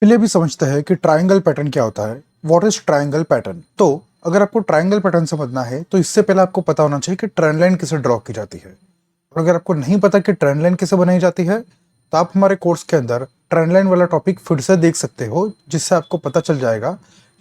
चलिए अभी समझते हैं कि ट्रायंगल पैटर्न क्या होता है। What is triangle pattern? तो अगर आपको ट्रायंगल पैटर्न समझना है तो इससे पहले आपको पता होना चाहिए कि ट्रेंड लाइन कैसे ड्रॉ की जाती है। और अगर आपको नहीं पता कि ट्रेंड लाइन कैसे बनाई जाती है तो आप हमारे कोर्स के अंदर ट्रेंड लाइन वाला टॉपिक फिर से देख सकते हो, जिससे आपको पता चल जाएगा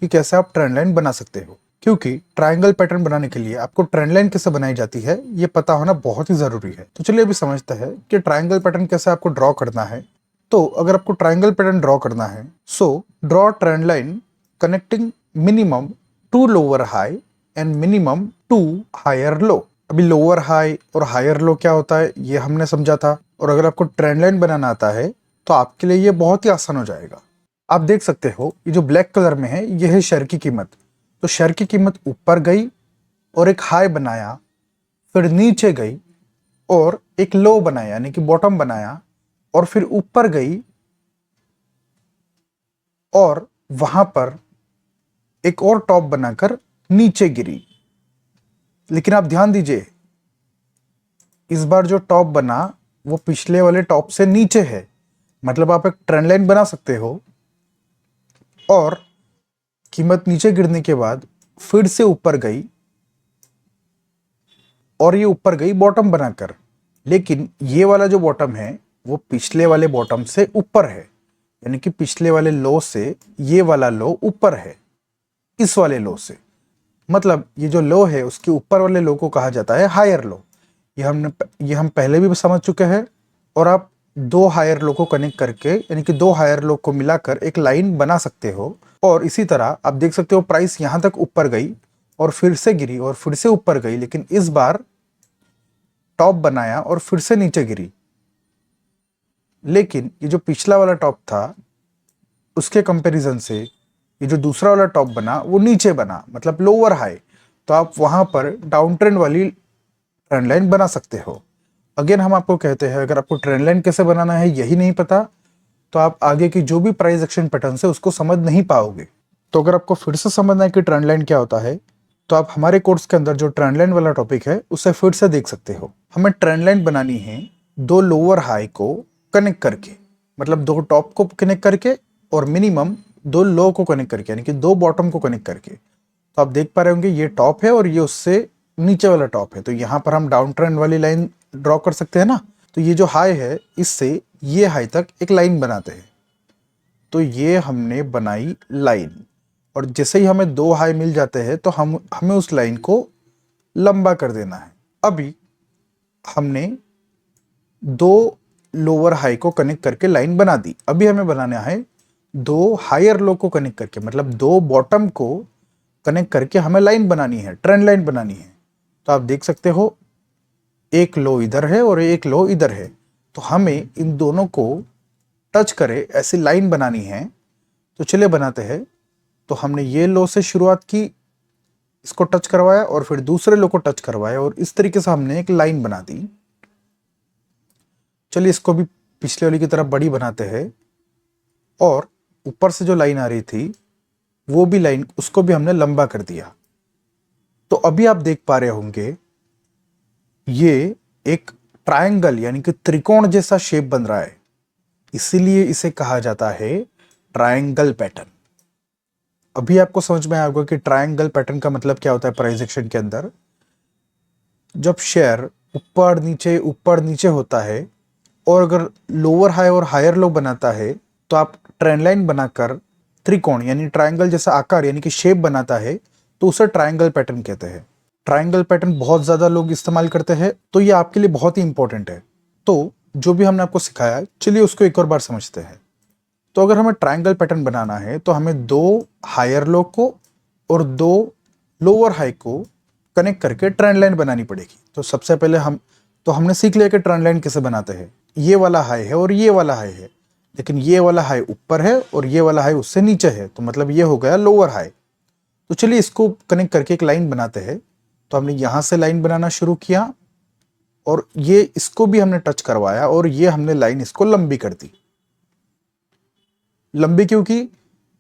कि कैसे आप ट्रेंड लाइन बना सकते हो। क्योंकि ट्रायंगल पैटर्न बनाने के लिए आपको ट्रेंड लाइन कैसे बनाई जाती है ये पता होना बहुत ही जरूरी है। तो चलिए अभी समझते हैं कि ट्रायंगल पैटर्न कैसे आपको ड्रॉ करना है। तो अगर आपको ट्रायंगल पैटर्न ड्रॉ करना है, so draw trend line connecting minimum to lower high and minimum to higher low. अभी लोअर हाई और हायर लो क्या होता है ये हमने समझा था, और अगर आपको ट्रेंड लाइन बनाना आता है तो आपके लिए ये बहुत ही आसान हो जाएगा। आप देख सकते हो ये जो ब्लैक कलर में है ये है शेयर की कीमत। तो शेयर की कीमत ऊपर गई और एक हाई बनाया, फिर नीचे गई और एक लो बनाया यानी कि बॉटम बनाया, और फिर ऊपर गई और वहां पर एक और टॉप बनाकर नीचे गिरी। लेकिन आप ध्यान दीजिए, इस बार जो टॉप बना वो पिछले वाले टॉप से नीचे है। मतलब आप एक ट्रेंड लाइन बना सकते हो और कीमत नीचे गिरने के बाद फिर से ऊपर गई और ये ऊपर गई बॉटम बनाकर। लेकिन ये वाला जो बॉटम है वो पिछले वाले बॉटम से ऊपर है, यानी कि पिछले वाले लो से ये वाला लो ऊपर है इस वाले लो से। मतलब ये जो लो है उसके ऊपर वाले लो को कहा जाता है हायर लो। ये हम पहले भी समझ चुके हैं। और आप दो हायर लो को कनेक्ट करके यानी कि दो हायर लो को मिलाकर एक लाइन बना सकते हो। और इसी तरह आप देख सकते हो प्राइस यहां तक ऊपर गई और फिर से गिरी और फिर से ऊपर गई, लेकिन इस बार टॉप बनाया और फिर से नीचे गिरी। लेकिन ये जो पिछला वाला टॉप था उसके कंपैरिजन से ये जो दूसरा वाला टॉप बना वो नीचे बना, मतलब लोअर हाई। तो आप वहां पर डाउन ट्रेंड वाली ट्रेंड लाइन बना सकते हो। अगेन हम आपको कहते हैं, अगर आपको ट्रेंड लाइन कैसे बनाना है यही नहीं पता तो आप आगे की जो भी प्राइस एक्शन पैटर्न है उसको समझ नहीं पाओगे। तो अगर आपको फिर से समझना है कि ट्रेंड लाइन क्या होता है तो आप हमारे कोर्स के अंदर जो ट्रेंड लाइन वाला टॉपिक है उसे फिर से देख सकते हो। हमें ट्रेंड लाइन बनानी है दो लोअर हाई को कनेक्ट करके, मतलब दो टॉप को कनेक्ट करके और मिनिमम दो लो को कनेक्ट करके, यानी कि दो बॉटम को कनेक्ट करके। तो आप देख पा रहे होंगे ये टॉप है और ये उससे नीचे वाला टॉप है। तो यहाँ पर हम डाउन ट्रेंड वाली लाइन ड्रॉ कर सकते हैं ना। तो ये जो हाई है इससे ये हाई तक एक लाइन बनाते हैं। तो ये हमने बनाई लाइन, और जैसे ही हमें दो हाई मिल जाते हैं तो हमें उस लाइन को लंबा कर देना है। अभी हमने दो लोअर हाई को कनेक्ट करके लाइन बना दी। अभी हमें बनाना है दो हायर लो को कनेक्ट करके, मतलब दो बॉटम को कनेक्ट करके हमें लाइन बनानी है, ट्रेंड लाइन बनानी है। तो आप देख सकते हो एक लो इधर है और एक लो इधर है। तो हमें इन दोनों को टच करे ऐसी लाइन बनानी है। तो चलिए बनाते हैं। तो हमने ये लो से शुरुआत की, इसको टच करवाया और फिर दूसरे लो को टच करवाया और इस तरीके से हमने एक लाइन बना दी। चलिए इसको भी पिछले वाली की तरफ बड़ी बनाते हैं, और ऊपर से जो लाइन आ रही थी वो भी लाइन उसको भी हमने लंबा कर दिया। तो अभी आप देख पा रहे होंगे ये एक ट्रायंगल यानी कि त्रिकोण जैसा शेप बन रहा है, इसीलिए इसे कहा जाता है ट्रायंगल पैटर्न। अभी आपको समझ में आएगा कि ट्रायंगल पैटर्न का मतलब क्या होता है। प्राइस एक्शन के अंदर जब शेयर ऊपर नीचे होता है और अगर लोअर हाई और हायर लो बनाता है तो आप ट्रेंड लाइन बनाकर त्रिकोण यानी ट्रायंगल जैसा आकार यानी कि शेप बनाता है, तो उसे ट्रायंगल पैटर्न कहते हैं। ट्रायंगल पैटर्न बहुत ज्यादा लोग इस्तेमाल करते हैं, तो ये आपके लिए बहुत ही इंपॉर्टेंट है। तो जो भी हमने आपको सिखाया चलिए उसको एक और बार समझते हैं। तो अगर हमें ट्रायंगल पैटर्न बनाना है तो हमें दो हायर लो को और दो लोअर हाई को कनेक्ट करके ट्रेंड लाइन बनानी पड़ेगी। तो सबसे पहले हमने सीख लिया कि ट्रेंड लाइन कैसे बनाते हैं। ये वाला हाई है और ये वाला हाई है, लेकिन ये वाला हाई ऊपर है और ये वाला हाई उससे नीचे है, तो मतलब ये हो गया लोअर हाई। तो चलिए इसको कनेक्ट करके एक लाइन बनाते हैं। तो हमने यहां से लाइन बनाना शुरू किया और ये इसको भी हमने टच करवाया और ये हमने लाइन इसको लंबी कर दी। लंबी क्यों की?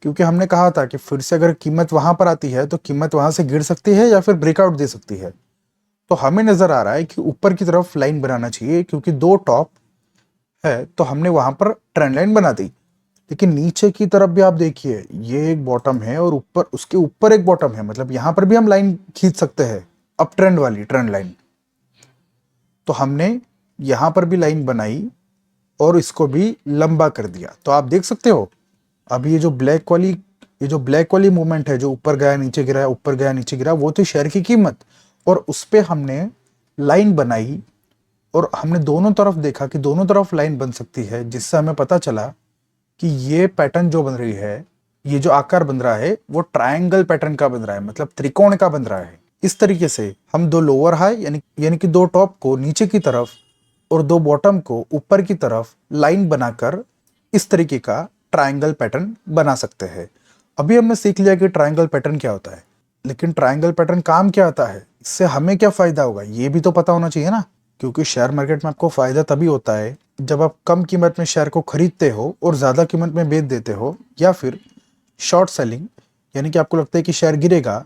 क्योंकि हमने कहा था कि फिर से अगर कीमत वहां पर आती है तो कीमत वहां से गिर सकती है या फिर ब्रेकआउट दे सकती है। तो हमें नजर आ रहा है कि ऊपर की तरफ लाइन बनाना चाहिए, क्योंकि दो टॉप है तो हमने वहां पर ट्रेंड लाइन बना दी। लेकिन नीचे की तरफ भी आप देखिए, ये एक बॉटम है और ऊपर, उसके ऊपर एक बॉटम है, मतलब यहां पर भी हम लाइन खींच सकते हैं, अप ट्रेंड वाली ट्रेंड लाइन। तो हमने यहां पर भी लाइन बनाई और इसको भी लंबा कर दिया। तो आप देख सकते हो अब ये जो ब्लैक वाली मूवमेंट है, जो ऊपर गया नीचे गिरा, ऊपर गया नीचे गिरा, वो थी शेयर की कीमत। और उस पे हमने लाइन बनाई और हमने दोनों तरफ देखा कि दोनों तरफ लाइन बन सकती है, जिससे हमें पता चला कि ये पैटर्न जो बन रही है, ये जो आकार बन रहा है, वो ट्रायंगल पैटर्न का बन रहा है, मतलब त्रिकोण का बन रहा है। इस तरीके से हम दो लोअर हाई यानी कि दो टॉप को नीचे की तरफ और दो बॉटम को ऊपर की तरफ लाइन बनाकर इस तरीके का ट्रायंगल पैटर्न बना सकते हैं। अभी हमने सीख लिया कि ट्रायंगल पैटर्न क्या होता है, लेकिन ट्रायंगल पैटर्न काम क्या आता है, इससे हमें क्या फायदा होगा, ये भी तो पता होना चाहिए ना। क्योंकि शेयर मार्केट में आपको फायदा तभी होता है जब आप कम कीमत में शेयर को खरीदते हो और ज्यादा कीमत में बेच देते हो, या फिर शॉर्ट सेलिंग, यानी कि आपको लगता है कि शेयर गिरेगा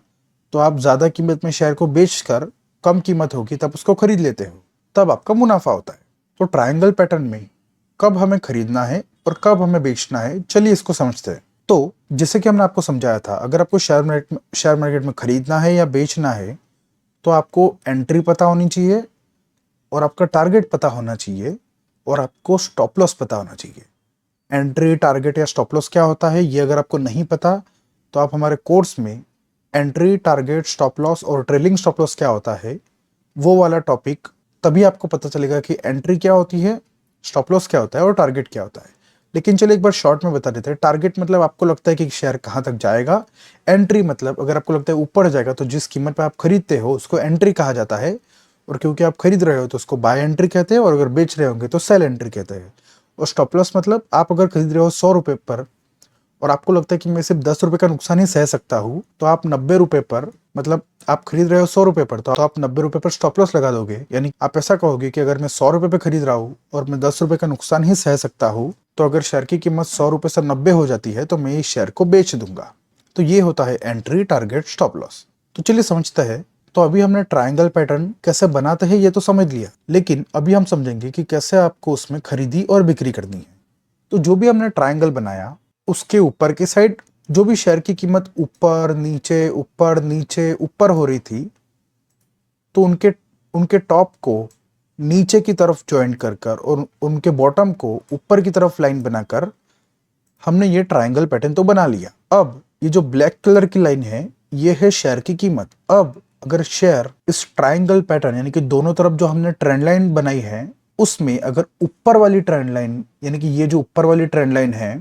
तो आप ज्यादा कीमत में शेयर को बेचकर कम कीमत होगी तब उसको खरीद लेते हो, तब आपका मुनाफा होता है। तो ट्रायंगल पैटर्न में कब हमें खरीदना है और कब हमें बेचना है, चलिए इसको समझते हैं। तो जैसे कि हमने आपको समझाया था, अगर आपको शेयर मार्केट में खरीदना है या बेचना है तो आपको एंट्री पता होनी चाहिए और आपका टारगेट पता होना चाहिए और आपको स्टॉप लॉस पता होना चाहिए। एंट्री, टारगेट या स्टॉप लॉस क्या होता है, ये अगर आपको नहीं पता तो आप हमारे कोर्स में एंट्री, टारगेट, स्टॉप लॉस और ट्रेलिंग स्टॉप लॉस क्या होता है, वो वाला टॉपिक, तभी आपको पता चलेगा कि एंट्री क्या होती है, स्टॉप लॉस क्या होता है और टारगेट क्या होता है। लेकिन चलिए एक बार शॉर्ट में बता देते हैं। टारगेट मतलब आपको लगता है कि शेयर कहाँ तक जाएगा। एंट्री मतलब अगर आपको लगता है ऊपर जाएगा तो जिस कीमत पे आप खरीदते हो उसको एंट्री कहा जाता है, और क्योंकि आप खरीद रहे हो तो उसको बाय एंट्री कहते हैं, और अगर बेच रहे होंगे तो सेल एंट्री कहते हैं। और स्टॉप लॉस मतलब आप अगर खरीद रहे हो 100 रुपए पर और आपको लगता है कि मैं सिर्फ 10 रुपए का नुकसान ही सह सकता हूँ, तो आप 90 रुपए पर, मतलब आप खरीद रहे हो 100 रुपए पर, तो आप 90 रुपए पर स्टॉप लॉस लगा दोगे। यानी आप ऐसा कहोगे कि अगर मैं 100 रुपए पे खरीद रहा हूँ और मैं 10 रुपए का नुकसान ही सह सकता हूँ, तो अगर शेयर की कीमत 100 रुपए से 90 हो जाती है तो मैं इस शेयर को बेच दूंगा। तो ये होता है एंट्री, टारगेट, स्टॉप लॉस। तो चलिए समझते हैं। तो अभी हमने ट्रायंगल पैटर्न कैसे बनाते हैं ये तो समझ लिया, लेकिन अभी हम समझेंगे कि कैसे आपको उसमें खरीदी और बिक्री करनी है। तो जो भी हमने ट्रायंगल बनाया, उसके ऊपर की साइड जो भी शेयर की कीमत ऊपर नीचे ऊपर नीचे ऊपर हो रही थी, तो उनके उनके टॉप को नीचे की तरफ ज्वाइन कर कर और उनके बॉटम को ऊपर की तरफ लाइन बनाकर हमने ये ट्रायंगल पैटर्न तो बना लिया। अब ये जो ब्लैक कलर की लाइन है, ये है शेयर की कीमत। अब अगर शेयर इस ट्रायंगल पैटर्न यानी कि दोनों तरफ जो हमने ट्रेंड लाइन बनाई है, उसमें अगर ऊपर वाली ट्रेंड लाइन, यानी कि ये जो ऊपर वाली ट्रेंड लाइन है,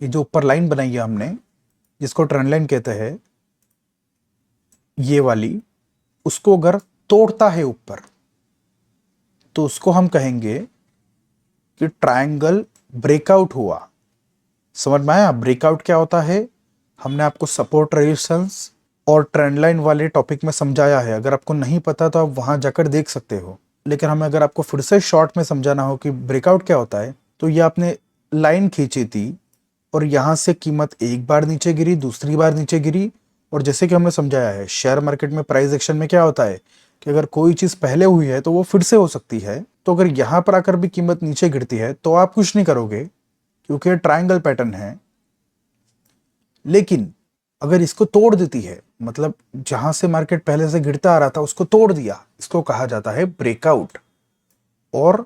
ये जो ऊपर लाइन बनाई है हमने, जिसको ट्रेंड लाइन कहते हैं, ये वाली, उसको अगर तोड़ता है ऊपर, तो उसको हम कहेंगे कि ट्रायंगल ब्रेकआउट हुआ। समझ में आया ब्रेकआउट क्या होता है? हमने आपको सपोर्ट, रेजिस्टेंस और ट्रेंड लाइन वाले टॉपिक में समझाया है। अगर आपको नहीं पता तो आप वहां जाकर देख सकते हो। लेकिन हमें अगर आपको फिर से शॉर्ट में समझाना हो कि ब्रेकआउट क्या होता है, तो ये आपने लाइन खींची थी और यहां से कीमत एक बार नीचे गिरी, दूसरी बार नीचे गिरी, और जैसे कि हमने समझाया है, शेयर मार्केट में प्राइस एक्शन में क्या होता है कि अगर कोई चीज पहले हुई है तो वो फिर से हो सकती है। तो अगर यहां पर आकर भी कीमत नीचे गिरती है तो आप कुछ नहीं करोगे, क्योंकि ट्रायंगल पैटर्न है। लेकिन अगर इसको तोड़ देती है, मतलब जहां से मार्केट पहले से गिरता आ रहा था उसको तोड़ दिया, इसको कहा जाता है ब्रेकआउट। और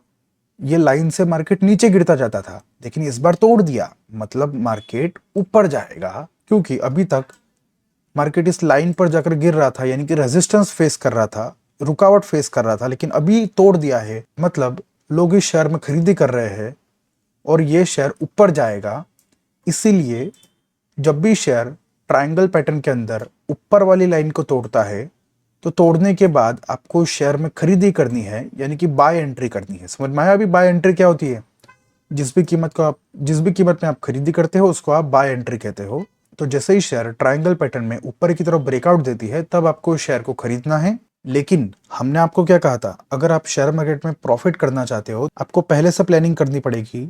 ये लाइन से मार्केट नीचे गिरता जाता था, लेकिन इस बार तोड़ दिया, मतलब मार्केट ऊपर जाएगा। क्योंकि अभी तक मार्केट इस लाइन पर जाकर गिर रहा था, यानी कि रेजिस्टेंस फेस कर रहा था, रुकावट फेस कर रहा था, लेकिन अभी तोड़ दिया है, मतलब लोग इस शेयर में खरीदी कर रहे हैं और ये शेयर ऊपर जाएगा। इसीलिए जब भी शेयर ट्रायंगल पैटर्न के अंदर ऊपर वाली लाइन को तोड़ता है, तो तोड़ने के बाद आपको शेयर में खरीदी करनी है, यानी कि बाय एंट्री करनी है। समझ में आया अभी बाय एंट्री क्या होती है? जिस भी कीमत में आप खरीदी करते हो उसको आप बाय एंट्री कहते हो। तो जैसे ही शेयर ट्रायंगल पैटर्न में ऊपर की तरफ ब्रेकआउट देती है, तब आपको शेयर को खरीदना है। लेकिन हमने आपको क्या कहा था, अगर आप शेयर मार्केट में प्रॉफिट करना चाहते हो, आपको पहले से प्लानिंग करनी पड़ेगी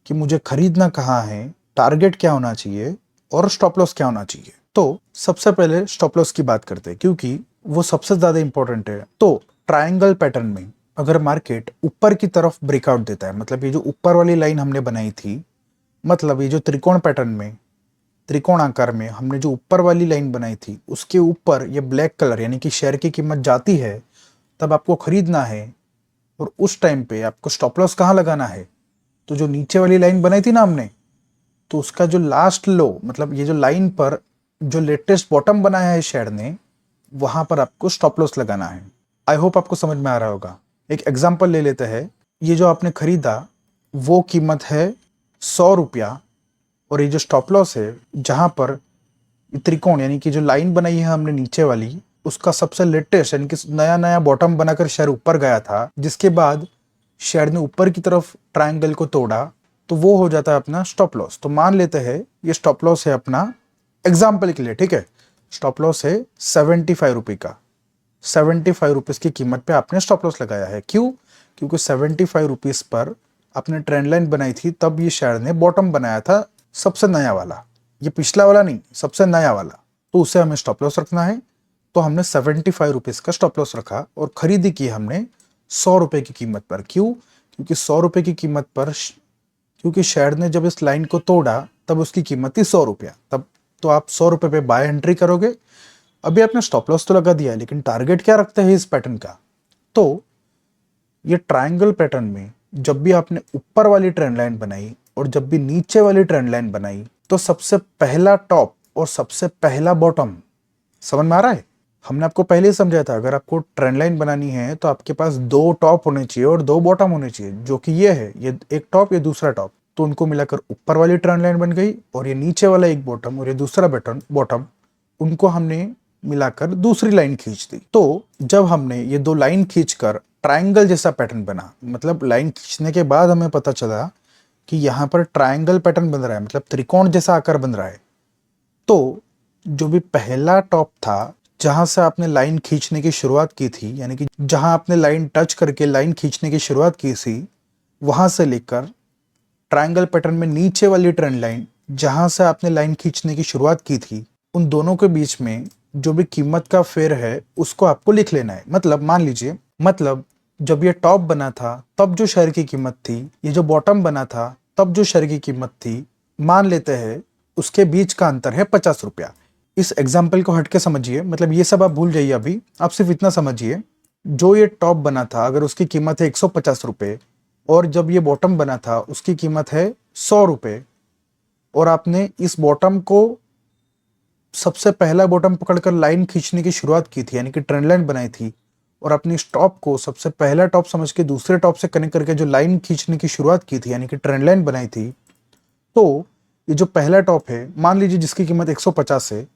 कि मुझे खरीदना कहाँ है, टारगेट क्या होना चाहिए और स्टॉप लॉस क्या होना चाहिए। तो सबसे पहले स्टॉप लॉस की बात करते हैं, क्योंकि वो सबसे ज्यादा इंपॉर्टेंट है। तो ट्रायंगल पैटर्न में अगर मार्केट ऊपर की तरफ ब्रेकआउट देता है, मतलब ये जो ऊपर वाली लाइन हमने बनाई थी, मतलब ये जो त्रिकोण पैटर्न में, त्रिकोण आकार में हमने जो ऊपर वाली लाइन बनाई थी उसके ऊपर ये ब्लैक कलर यानी कि शेयर की कीमत जाती है, तब आपको खरीदना है। और उस टाइम पे आपको स्टॉप लॉस कहाँ लगाना है? तो जो नीचे वाली लाइन बनाई थी ना हमने, तो उसका जो लास्ट लो, मतलब ये जो लाइन पर जो लेटेस्ट बॉटम बनाया है शेयर ने, वहां पर आपको स्टॉप लॉस लगाना है। आई होप आपको समझ में आ रहा होगा। एक एग्जांपल ले लेते हैं। ये जो आपने खरीदा वो कीमत है 100 रुपया, और ये जो स्टॉप लॉस है जहां पर त्रिकोण यानी कि जो लाइन बनाई है हमने नीचे वाली, उसका सबसे लेटेस्ट यानी कि नया नया बॉटम बनाकर शेयर ऊपर गया था, जिसके बाद शेयर ने ऊपर की तरफ ट्रायंगल को तोड़ा, तो वो हो जाता है अपना स्टॉप लॉस। तो मान लेते हैं ये स्टॉप लॉस है अपना, एग्जाम्पल के लिए, ठीक है। स्टॉप लॉस है 75 रुपये का। 75 रुपीज़ की कीमत पे आपने स्टॉप लॉस लगाया है। क्यों? क्योंकि 75 रुपीज़ पर आपने ट्रेंड लाइन बनाई थी, तब ये शेयर ने बॉटम बनाया था, सबसे नया वाला, ये पिछला वाला नहीं, सबसे नया वाला। तो उसे हमें स्टॉप लॉस रखना है। तो हमने 75 रुपीज़ का स्टॉप लॉस रखा और खरीदी की हमने 100 रुपये की कीमत पर। क्यों? क्योंकि 100 रुपये की कीमत पर, क्योंकि शेयर ने जब इस लाइन को तोड़ा तब उसकी कीमत थी 100 रुपया। तब तो आप 100 रुपये पे बाय एंट्री करोगे। अभी आपने स्टॉप लॉस तो लगा दिया, लेकिन टारगेट क्या रखते हैं इस पैटर्न का? तो ये ट्रायंगल पैटर्न में जब भी आपने ऊपर वाली ट्रेंड लाइन बनाई और जब भी नीचे वाली ट्रेंड लाइन बनाई, तो सबसे पहला टॉप और सबसे पहला बॉटम, समझ में आ रहा है? हमने आपको पहले ही समझाया था, अगर आपको ट्रेंड लाइन बनानी है तो आपके पास 2 टॉप होने चाहिए और 2 बॉटम होने चाहिए, जो कि ये है, ये एक टॉप, ये दूसरा टॉप। तो उनको मिलाकर ऊपर वाली ट्रेंड लाइन बन गई, और ये नीचे वाला एक बॉटम और ये दूसरा बॉटम, उनको हमने मिलाकर दूसरी लाइन खींच दी। तो जब हमने ये 2 लाइन खींचकर ट्रायंगल जैसा पैटर्न बना, मतलब लाइन खींचने के बाद हमें पता चला कि यहाँ पर ट्रायंगल पैटर्न बन रहा है, मतलब त्रिकोण जैसा आकार बन रहा है। तो जो भी पहला टॉप था, जहां से आपने लाइन खींचने की शुरुआत की थी, यानी कि जहां आपने लाइन टच करके लाइन खींचने की शुरुआत की थी, वहां से लेकर ट्रायंगल पैटर्न में नीचे वाली ट्रेंड लाइन जहां से आपने लाइन खींचने की शुरुआत की थी, उन दोनों के बीच में जो भी कीमत का फेर है उसको आपको लिख लेना है। मतलब मान लीजिए, मतलब जब ये टॉप बना था तब जो शेयर की कीमत थी, ये जो बॉटम बना था तब जो शेयर की कीमत थी, मान लेते हैं उसके बीच का अंतर है 50 रुपया। इस एग्जाम्पल को हटके समझिए, मतलब ये सब आप भूल जाइए, अभी आप सिर्फ इतना समझिए, जो ये टॉप बना था अगर उसकी कीमत है 150 रुपये, और जब ये बॉटम बना था उसकी कीमत है 100 रुपये, और आपने इस बॉटम को सबसे पहला बॉटम पकड़कर लाइन खींचने की शुरुआत की थी, यानी कि ट्रेंड लाइन बनाई थी, और अपनी टॉप को सबसे पहला टॉप समझ के दूसरे टॉप से कनेक्ट करके जो लाइन खींचने की शुरुआत की थी, यानी कि ट्रेंड लाइन बनाई थी। तो ये जो पहला टॉप है, मान लीजिए जिसकी कीमत 150 है,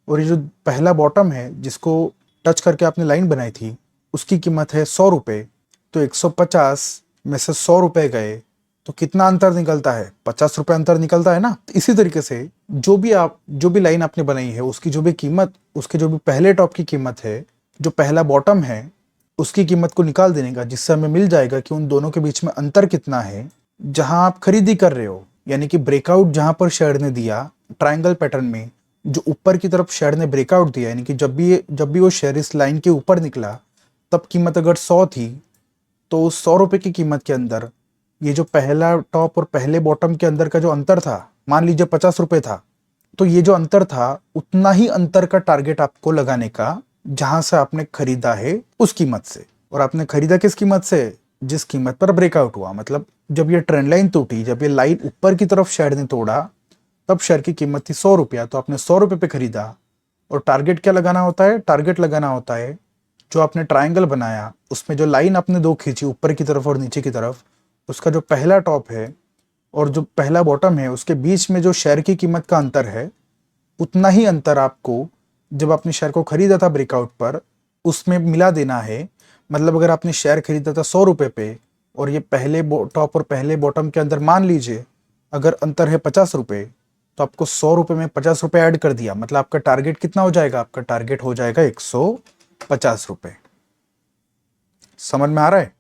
और ये जो पहला बॉटम है जिसको टच करके आपने लाइन बनाई थी, उसकी कीमत है 100 रुपये। तो 150 में से 100 रुपये गए तो कितना अंतर निकलता है? 50 रुपये अंतर निकलता है ना। इसी तरीके से जो भी लाइन आपने बनाई है उसकी जो भी कीमत, उसके जो भी पहले टॉप की कीमत है, जो पहला बॉटम है, उसकी कीमत को निकाल देने का, जिससे हमें मिल जाएगा कि उन दोनों के बीच में अंतर कितना है जहां आप खरीदी कर रहे हो। यानी कि ब्रेकआउट जहां पर शेयर ने दिया ट्रायंगल पैटर्न में, जो ऊपर की तरफ शेयर ने ब्रेकआउट दिया, यानी कि जब भी वो शेयर इस लाइन के ऊपर निकला तब कीमत अगर 100 थी, तो उस 100 रुपये की कीमत के अंदर ये जो पहला टॉप और पहले बॉटम के अंदर का जो अंतर था, मान लीजिए 50 रुपये था, तो ये जो अंतर था उतना ही अंतर का टारगेट आपको लगाने का, जहां से आपने खरीदा है उस कीमत से। और आपने खरीदा किस कीमत से? जिस कीमत पर ब्रेकआउट हुआ। मतलब जब ये ट्रेंड लाइन टूटी, जब ये लाइन ऊपर की तरफ शेयर ने तोड़ा, तब शेयर की कीमत थी 100 रुपया, तो आपने 100 रुपये पे खरीदा। और टारगेट क्या लगाना होता है? टारगेट लगाना होता है जो आपने ट्रायंगल बनाया उसमें जो लाइन आपने 2 खींची ऊपर की तरफ और नीचे की तरफ, उसका जो पहला टॉप है और जो पहला बॉटम है उसके बीच में जो शेयर की कीमत का अंतर है, उतना ही अंतर आपको जब आपने शेयर को खरीदा था ब्रेकआउट पर उसमें मिला देना है। मतलब अगर आपने शेयर खरीदा था 100 रुपये पे, और ये पहले टॉप और पहले बॉटम के अंदर मान लीजिए अगर अंतर है 50 रुपये, तो आपको 100 रुपये में 50 रुपये ऐड कर दिया, मतलब आपका टारगेट कितना हो जाएगा? आपका टारगेट हो जाएगा 150 रुपये। समझ में आ रहा है?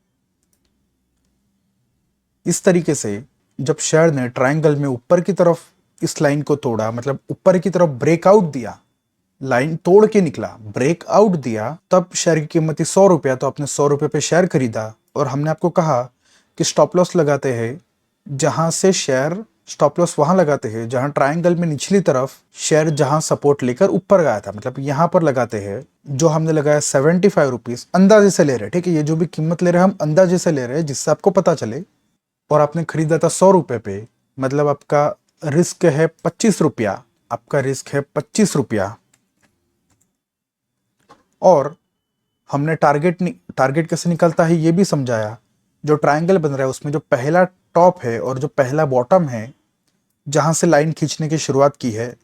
इस तरीके से जब शेयर ने ट्रायंगल में ऊपर की तरफ इस लाइन को तोड़ा, मतलब ऊपर की तरफ ब्रेकआउट दिया, लाइन तोड़ के निकला, ब्रेकआउट दिया, तब शेयर की कीमत थी 100 रुपया, तो आपने 100 रुपये पे शेयर खरीदा। और हमने आपको कहा कि स्टॉप लॉस लगाते हैं जहां से शेयर स्टॉप लॉस वहां लगाते हैं जहां ट्रायंगल में निचली तरफ शेयर जहां सपोर्ट लेकर ऊपर गया था, मतलब यहां पर लगाते हैं। जो हमने लगाया 75 रुपीज, अंदाजे से ले रहे हैं, ठीक है, ये जो भी कीमत ले रहे हैं हम अंदाजे से ले रहे हैं जिससे आपको पता चले। और आपने खरीदा था 100 रुपए पे, मतलब आपका रिस्क है 25 रुपया, आपका रिस्क है 25 रुपया। और हमने टारगेट कैसे निकलता है ये भी समझाया। जो ट्रायंगल बन रहा है उसमें जो पहला टॉप है और जो पहला बॉटम है, जहां से लाइन खींचने की शुरुआत की है,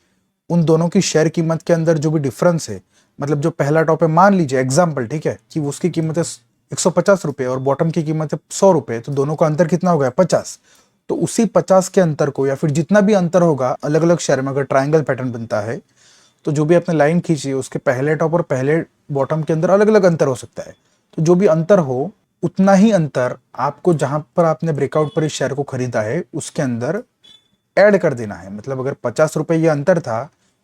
उन दोनों की शेयर कीमत के अंदर जो भी डिफरेंस है, मतलब जो पहला टॉप है, मान लीजिए एग्जाम्पल, ठीक है, कि उसकी कीमत है 150 रुपये और बॉटम की कीमत है 100 रुपये, तो दोनों का अंतर कितना हो गया? 50। तो उसी 50 के अंतर को, या फिर जितना भी अंतर होगा अलग अलग शेयर में, अगर ट्रायंगल पैटर्न बनता है तो जो भी आपने लाइन खींची है उसके पहले टॉप और पहले बॉटम के अंदर अलग अलग अंतर हो सकता है। तो जो भी अंतर हो उतना ही अंतर आपको जहां पर आपने ब्रेकआउट पर इस शेयर को खरीदा है उसके अंदर ऐड कर देना है। मतलब अगर 50 रुपए ये अंतर था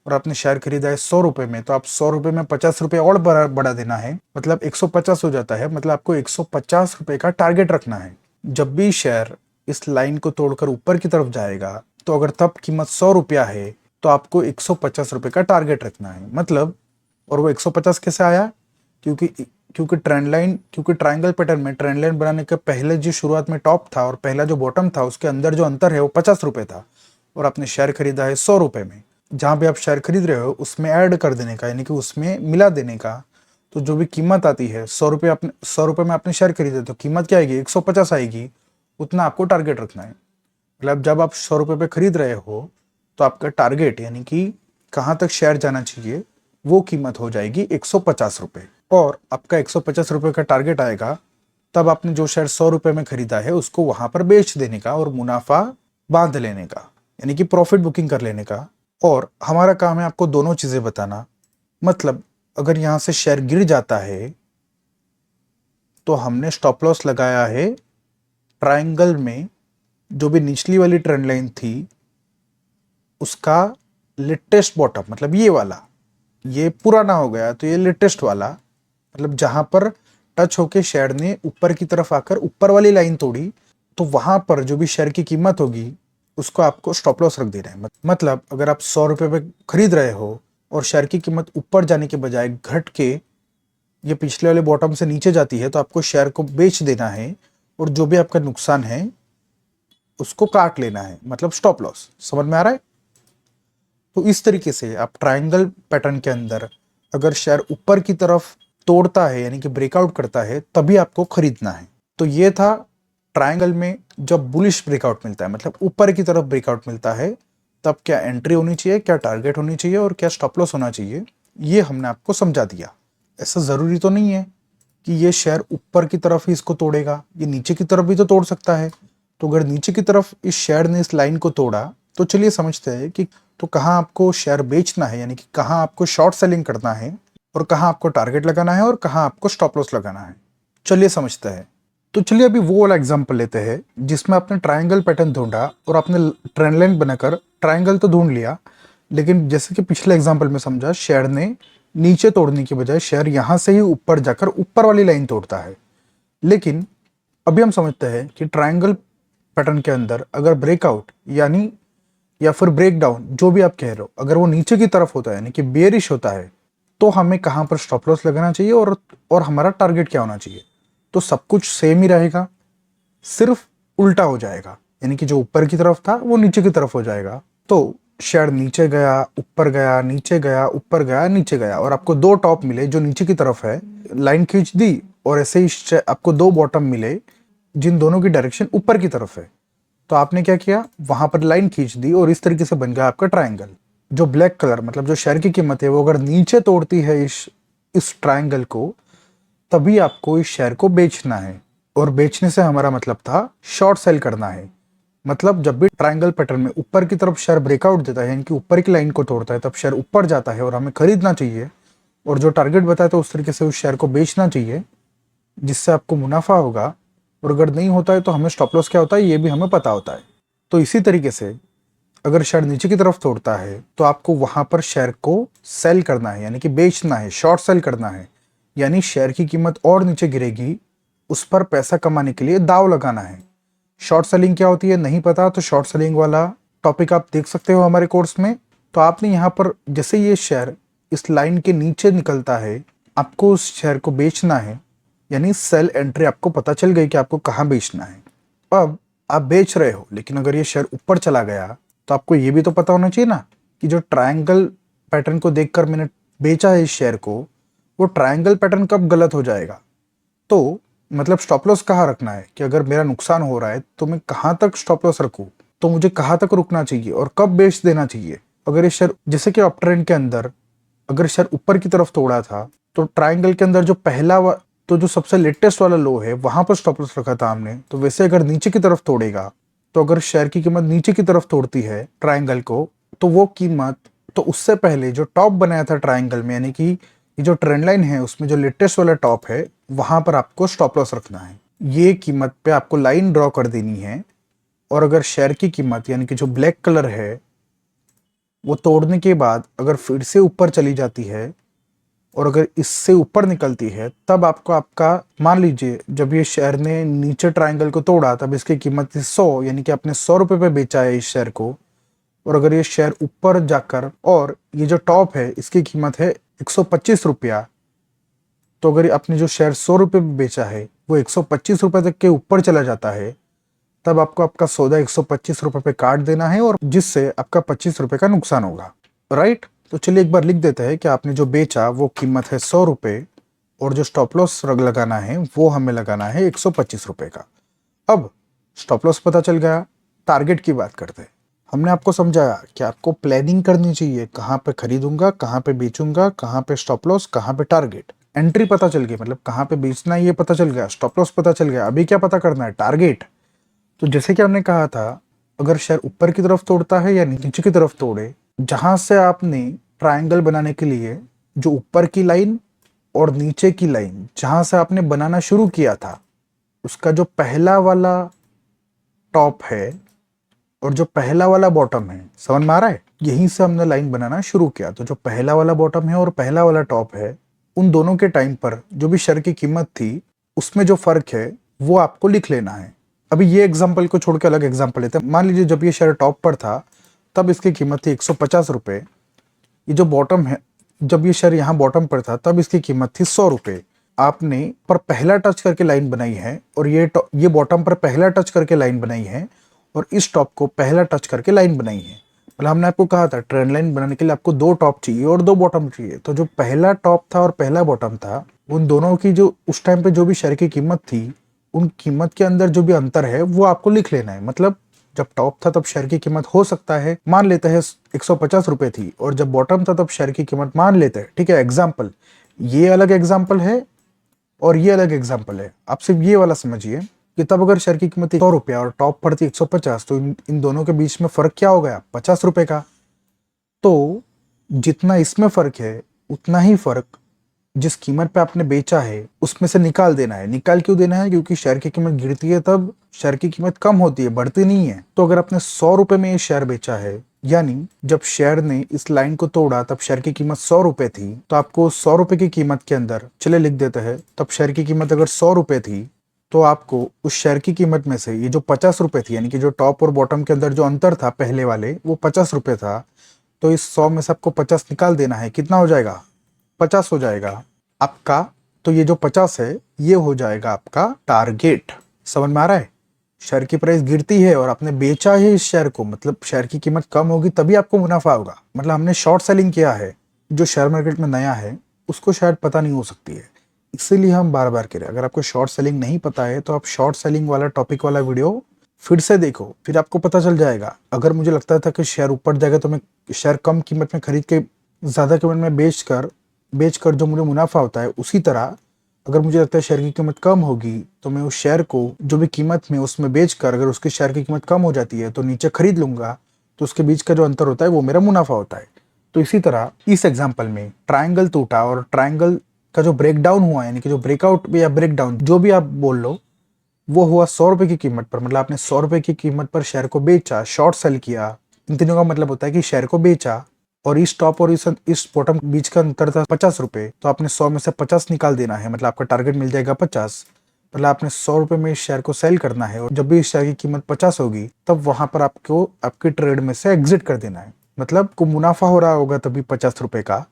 और आपने शेयर खरीदा है 100 रुपए में, तो आप 100 रुपए में 50 रुपए और बढ़ा देना है, मतलब 150 हो जाता है। मतलब आपको 150 रुपए का टारगेट रखना है। जब भी शेयर इस लाइन को तोड़कर ऊपर की तरफ जाएगा, तो अगर तब कीमत 100 रुपया है तो आपको 150 रुपए का टारगेट रखना है। मतलब, और वो 150 कैसे आया? क्योंकि क्योंकि ट्रायंगल पैटर्न में ट्रेंड लाइन बनाने के पहले जो शुरुआत में टॉप था और पहला जो बॉटम था उसके अंदर जो अंतर है वो 50 रुपए था, और आपने शेयर खरीदा है 100 रुपए में। जहां भी आप शेयर खरीद रहे हो उसमें ऐड कर देने का, यानी कि उसमें मिला देने का। तो जो भी कीमत आती है 100 रुपये, आपने 100 रुपये में आपने शेयर खरीदे तो कीमत क्या आएगी? 150 आएगी। उतना आपको टारगेट रखना है। मतलब जब आप 100 रुपये पे खरीद रहे हो तो आपका टारगेट, यानी कि कहाँ तक शेयर जाना चाहिए, वो कीमत हो जाएगी 150 रुपये। और आपका 150 रुपये का टारगेट आएगा तब आपने जो शेयर 100 रुपये में खरीदा है उसको वहां पर बेच देने का और मुनाफा बांध लेने का, यानी कि प्रॉफिट बुकिंग कर लेने का। और हमारा काम है आपको दोनों चीजें बताना। मतलब अगर यहां से शेयर गिर जाता है तो हमने स्टॉप लॉस लगाया है ट्रायंगल में जो भी निचली वाली ट्रेंड लाइन थी उसका लेटेस्ट बॉटम, मतलब ये वाला, ये पुराना हो गया तो ये लेटेस्ट वाला, मतलब जहां पर टच होके शेयर ने ऊपर की तरफ आकर ऊपर वाली लाइन तोड़ी, तो वहां पर जो भी शेयर की कीमत होगी उसको आपको स्टॉप लॉस रख देना है। मतलब अगर आप 100 रुपये पे खरीद रहे हो और शेयर की कीमत ऊपर जाने के बजाय घट के ये पिछले वाले बॉटम से नीचे जाती है, तो आपको शेयर को बेच देना है और जो भी आपका नुकसान है उसको काट लेना है, मतलब स्टॉप लॉस। समझ में आ रहा है? तो इस तरीके से आप ट्रायंगल पैटर्न के अंदर अगर शेयर ऊपर की तरफ तोड़ता है, यानी कि ब्रेकआउट करता है, तभी आपको खरीदना है। तो ये था ट्रायंगल में जब बुलिश ब्रेकआउट मिलता है, मतलब ऊपर की तरफ ब्रेकआउट मिलता है, तब क्या एंट्री होनी चाहिए, क्या टारगेट होनी चाहिए और क्या स्टॉप लॉस होना चाहिए, ये हमने आपको समझा दिया। ऐसा जरूरी तो नहीं है कि ये शेयर ऊपर की तरफ ही इसको तोड़ेगा, ये नीचे की तरफ भी तो तोड़ सकता है। तो अगर नीचे की तरफ इस शेयर ने इस लाइन को तोड़ा, तो चलिए समझते हैं कि तो कहाँ आपको शेयर बेचना है, यानी कि कहाँ आपको शॉर्ट सेलिंग करना है और कहाँ आपको टारगेट लगाना है और कहाँ आपको स्टॉप लॉस लगाना है। चलिए समझते हैं। तो चलिए अभी वो वाला एग्जांपल लेते हैं जिसमें आपने ट्रायंगल पैटर्न ढूंढा और आपने ट्रेंड लाइन बनाकर ट्रायंगल तो ढूंढ लिया, लेकिन जैसे कि पिछले एग्जांपल में समझा, शेयर ने नीचे तोड़ने की बजाय शेयर यहां से ही ऊपर जाकर ऊपर वाली लाइन तोड़ता है। लेकिन अभी हम समझते हैं कि ट्रायंगल पैटर्न के अंदर अगर ब्रेकआउट यानी या फिर ब्रेक डाउन, जो भी आप कह रहे हो, अगर वो नीचे की तरफ होता है यानी कि बेरिश होता है, तो हमें कहां पर स्टॉप लॉस लगाना चाहिए और हमारा टारगेट क्या होना चाहिए। तो सब कुछ सेम ही रहेगा, सिर्फ उल्टा हो जाएगा, यानी कि जो ऊपर की तरफ था वो नीचे की तरफ हो जाएगा। तो शेयर नीचे गया, ऊपर गया, नीचे गया, ऊपर गया, नीचे गया, और आपको दो टॉप मिले जो नीचे की तरफ है, लाइन खींच दी, और ऐसे ही आपको दो बॉटम मिले जिन दोनों की डायरेक्शन ऊपर की तरफ है। तो आपने क्या किया, वहां पर लाइन खींच दी और इस तरीके से बन गया आपका ट्रायंगल। जो ब्लैक कलर, मतलब जो शेयर की कीमत है, वो अगर नीचे तोड़ती है इस ट्रायंगल को, तभी आपको इस शेयर को बेचना है। और बेचने से हमारा मतलब था शॉर्ट सेल करना है। मतलब जब भी ट्रायंगल पैटर्न में ऊपर की तरफ शेयर ब्रेकआउट देता है, यानी कि ऊपर की लाइन को तोड़ता है, तब शेयर ऊपर जाता है और हमें खरीदना चाहिए, और जो टारगेट बताया था उस तरीके से उस शेयर को बेचना चाहिए जिससे आपको मुनाफा होगा। और अगर नहीं होता है तो हमें स्टॉप लॉस क्या होता है ये भी हमें पता होता है। तो इसी तरीके से अगर शेयर नीचे की तरफ तोड़ता है तो आपको वहां पर शेयर को सेल करना है, यानी कि बेचना है, शॉर्ट सेल करना है। यानी शेयर की कीमत और नीचे गिरेगी, उस पर पैसा कमाने के लिए दाव लगाना है। शॉर्ट सेलिंग क्या होती है नहीं पता, तो शॉर्ट सेलिंग वाला टॉपिक आप देख सकते हो हमारे कोर्स में। तो आपने यहाँ पर जैसे ये शेयर इस लाइन के नीचे निकलता है, आपको उस शेयर को बेचना है, यानी सेल एंट्री आपको पता चल गई कि आपको कहाँ बेचना है। अब आप बेच रहे हो, लेकिन अगर ये शेयर ऊपर चला गया तो आपको ये भी तो पता होना चाहिए ना कि जो ट्रायंगल पैटर्न को देखकर मैंने बेचा है इस शेयर को, वो ट्रायंगल पैटर्न कब गलत हो जाएगा। तो मतलब स्टॉप लॉस कहाँ रखना है कि अगर मेरा नुकसान हो रहा है तो मैं कहाँ तक स्टॉप लॉस रखूँ, तो मुझे कहाँ तक रुकना चाहिए और कब बेच देना चाहिए। अगर ये शेयर जैसे कि अप ट्रेंड के अंदर अगर शेयर ऊपर की तरफ तोड़ा था तो ट्रायंगल के अंदर जो तो जो सबसे लेटेस्ट वाला लो है वहां पर स्टॉप लॉस रखा था हमने। तो वैसे अगर नीचे की तरफ तोड़ेगा, तो अगर शेयर की कीमत नीचे की तरफ तोड़ती है ट्रायंगल को, तो वो कीमत तो उससे पहले जो टॉप बनाया था ट्रायंगल में, यानी कि ये जो ट्रेंड लाइन है उसमें जो लेटेस्ट वाला टॉप है, वहां पर आपको स्टॉप लॉस रखना है। ये कीमत पे आपको लाइन ड्रॉ कर देनी है। और अगर शेयर की कीमत यानी कि जो ब्लैक कलर है वो तोड़ने के बाद अगर फिर से ऊपर चली जाती है और अगर इससे ऊपर निकलती है, तब आपको आपका मान लीजिए जब ये शेयर ने नीचे ट्रायंगल को तोड़ा तब इसकी कीमत थी 100, यानी कि आपने 100 रुपये पे बेचा है इस शेयर को। और अगर ये शेयर ऊपर जाकर और ये जो टॉप है इसकी कीमत है 125 रुपया, तो अगर आपने जो शेयर 100 रुपये पे बेचा है वो 125 रुपये तक के ऊपर चला जाता है, तब आपको आपका सौदा 125 रुपये पे काट देना है, और जिससे आपका 25 रुपये का नुकसान होगा। राइट। तो चलिए एक बार लिख देते हैं कि आपने जो बेचा वो कीमत है 100 रुपये, और जो स्टॉप लॉस लगाना है वो हमें लगाना है 125 रुपये का। अब स्टॉप लॉस पता चल गया, टारगेट की बात करते हैं। हमने आपको समझाया कि आपको प्लानिंग करनी चाहिए, कहाँ पे खरीदूंगा, कहाँ पे बेचूंगा, कहाँ पे स्टॉप लॉस, कहाँ पे टारगेट। एंट्री पता चल गई, मतलब कहाँ पे बेचना है ये पता चल गया, स्टॉप लॉस पता चल गया, अभी क्या पता करना है, टारगेट। तो जैसे कि हमने कहा था, अगर शेयर ऊपर की तरफ तोड़ता है या नीचे की तरफ तोड़े, जहां से आपने ट्रायंगल बनाने के लिए जो ऊपर की लाइन और नीचे की लाइन जहां से आपने बनाना शुरू किया था, उसका जो पहला वाला टॉप है और जो पहला वाला बॉटम है, समझ में आ रहा है, यहीं से हमने लाइन बनाना शुरू किया। तो जो पहला वाला बॉटम है और पहला वाला टॉप है, उन दोनों के टाइम पर जो भी शेयर की कीमत थी उसमें जो फर्क है वो आपको लिख लेना है। अभी ये एग्जांपल को छोड़ के अलग एग्जांपल लेते हैं। मान लीजिए जब ये शेयर टॉप पर था तब इसकी कीमत थी 150 रुपये। ये जो बॉटम है, जब ये शेयर यहाँ बॉटम पर था तब इसकी कीमत थी 100 रुपये। आपने पर पहला टच करके लाइन बनाई है और ये बॉटम पर पहला टच करके लाइन बनाई है और इस टॉप को पहला टच करके लाइन बनाई है। मतलब हमने आपको कहा था ट्रेंड लाइन बनाने के लिए आपको 2 टॉप चाहिए और 2 बॉटम चाहिए। तो जो पहला टॉप था और पहला बॉटम था, उन दोनों की जो उस टाइम पे जो भी शेयर की कीमत थी, उन कीमत के अंदर जो भी अंतर है वो आपको लिख लेना है। मतलब जब टॉप था तब शेयर की कीमत हो सकता है मान लेते हैं 150 रुपये थी, और जब बॉटम था तब शेयर की कीमत मान लेते हैं, ठीक है, एग्जाम्पल। ये अलग एग्जाम्पल है और ये अलग एग्जाम्पल है। आप सिर्फ ये वाला समझिए कि तब अगर शेयर की कीमत 100 रुपया और टॉप पर थी 150, तो इन दोनों के बीच में फर्क क्या हो गया, 50 रुपए का। तो जितना इसमें फर्क है उतना ही फर्क जिस कीमत पे आपने बेचा है उसमें से निकाल देना है। निकाल क्यों देना है, क्योंकि शेयर की कीमत गिरती है तब शेयर की कीमत कम होती है, बढ़ती नहीं है। तो अगर आपने 100 रुपए में ये शेयर बेचा है, यानी जब शेयर ने इस लाइन को तोड़ा तब शेयर की कीमत 100 रुपए थी, तो आपको 100 रुपए की कीमत के अंदर, चले लिख देते हैं, तब शेयर की कीमत अगर 100 रुपए थी तो आपको उस शेयर की कीमत में से ये जो 50 रुपए थी, यानी कि जो टॉप और बॉटम के अंदर जो अंतर था पहले वाले वो 50 रुपए था, तो इस 100 में से आपको 50 निकाल देना है। कितना हो जाएगा, 50 हो जाएगा आपका। तो ये जो 50 है ये हो जाएगा आपका टारगेट। समझ में आ रहा है, शेयर की प्राइस गिरती है और आपने बेचा है इस शेयर को, मतलब शेयर की कीमत कम होगी तभी आपको मुनाफा होगा। मतलब हमने शॉर्ट सेलिंग किया है, जो शेयर मार्केट में नया है उसको शायद पता नहीं हो सकती है, इसीलिए हम बार बार कह रहे हैं। अगर आपको शॉर्ट सेलिंग नहीं पता है तो आप शॉर्ट सेलिंग वाला टॉपिक वाला वीडियो फिर से देखो, फिर आपको पता चल जाएगा। अगर मुझे लगता था कि शेयर ऊपर जाएगा तो मैं शेयर कम कीमत में खरीद के ज़्यादा कीमत में बेचकर जो मुझे मुनाफा होता है, उसी तरह अगर मुझे लगता है शेयर की कीमत कम होगी तो मैं उस शेयर को जो भी कीमत में उसमें बेचकर, अगर उसकी शेयर की कीमत कम हो जाती है तो नीचे खरीद लूंगा, तो उसके बीच का जो अंतर होता है वो मेरा मुनाफा होता है। तो इसी तरह इस एग्जाम्पल में ट्रायंगल टूटा और ट्रायंगल का जो ब्रेक डाउन हुआ, यानी कि जो ब्रेकआउट या ब्रेक डाउन जो भी आप बोल लो, वो हुआ 100 रुपए की कीमत पर। मतलब आपने 100 रुपए की कीमत पर शेयर को बेचा, शॉर्ट सेल किया। इन तीनों का मतलब होता है कि शेयर को बेचा और इस टॉप और इस बॉटम बीच का अंतर था 50 रुपए, तो आपने 100 में से 50 निकाल देना है, मतलब आपका टारगेट मिल जाएगा 50। मतलब आपने 100 रुपए में इस शेयर को सेल करना है और जब भी इस शेयर की कीमत 50 होगी तब वहां पर आपको आपकी ट्रेड में से एग्जिट कर देना है। मतलब को मुनाफा हो रहा होगा तभी 50 रुपए का,